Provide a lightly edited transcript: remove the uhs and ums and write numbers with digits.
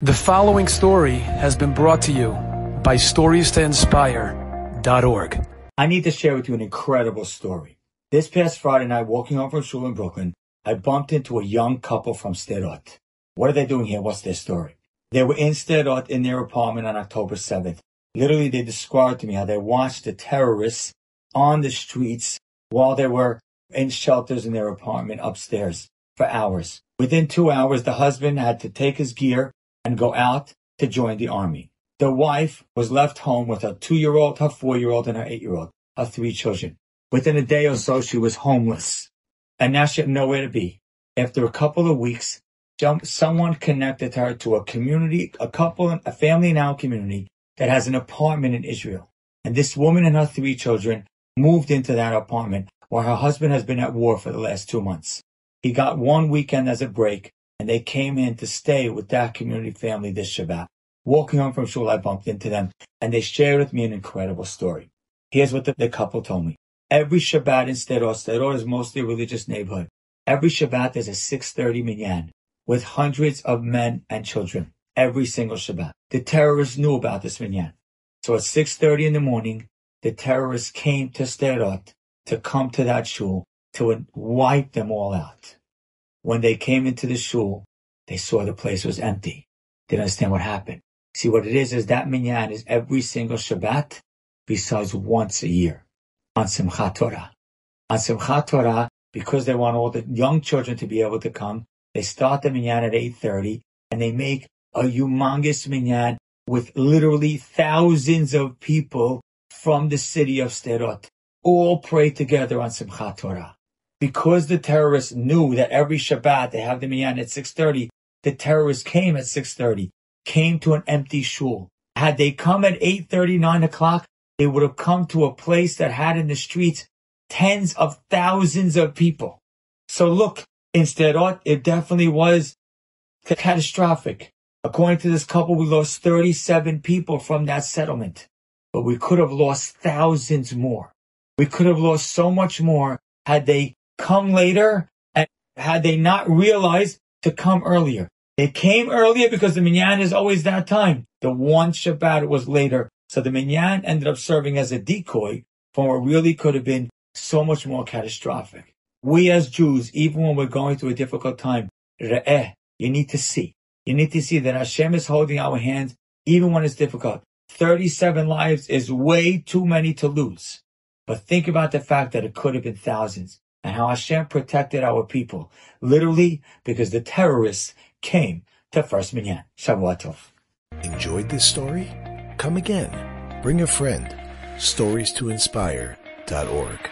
The following story has been brought to you by StoriesToInspire.org. I need to share with you an incredible story. This past Friday night, walking home from shul in Brooklyn, I bumped into a young couple from Sderot. What are they doing here? What's their story? They were in Sderot in their apartment on October 7th. Literally, they described to me how they watched the terrorists on the streets while they were in shelters in their apartment upstairs for hours. Within 2 hours, the husband had to take his gear and go out to join the army. The wife was left home with her 2-year-old, her 4-year-old, and her 8-year-old, her 3 children. Within a day or so, she was homeless, and now she had nowhere to be. After a couple of weeks, someone connected her to a community, a family in our community that has an apartment in Israel. And this woman and her 3 children moved into that apartment while her husband has been at war for the last 2 months. He got one weekend as a break, and they came in to stay with that community family this Shabbat. Walking home from shul, I bumped into them, and they shared with me an incredible story. Here's what the couple told me. Every Shabbat in Sderot is mostly a religious neighborhood. Every Shabbat there's a 6:30 minyan with hundreds of men and children. Every single Shabbat. The terrorists knew about this minyan. So at 6:30 in the morning, the terrorists came to Sderot to come to that shul to wipe them all out. When they came into the shul, they saw the place was empty. They didn't understand what happened. See, what it is that minyan is every single Shabbat besides once a year on Simchat Torah. On Simchat Torah, because they want all the young children to be able to come, they start the minyan at 8:30 and they make a humongous minyan with literally thousands of people from the city of Sderot all pray together on Simchat Torah. Because the terrorists knew that every Shabbat they have the minyan at 6:30, the terrorists came at 6:30, came to an empty shul. Had they come at 8:30, 9 o'clock, they would have come to a place that had in the streets tens of thousands of people. So look, in Sderot, it definitely was catastrophic. According to this couple, we lost 37 people from that settlement. But we could have lost thousands more. We could have lost so much more had they come later and had they not realized to come earlier. They came earlier because the minyan is always that time. The one Shabbat was later. So the minyan ended up serving as a decoy for what really could have been so much more catastrophic. We as Jews, even when we're going through a difficult time, you need to see. You need to see that Hashem is holding our hands even when it's difficult. 37 lives is way too many to lose. But think about the fact that it could have been thousands. And how Hashem protected our people, literally because the terrorists came to first minyan. Shavua Tov. Enjoyed this story? Come again. Bring a friend. StoriesToInspire.org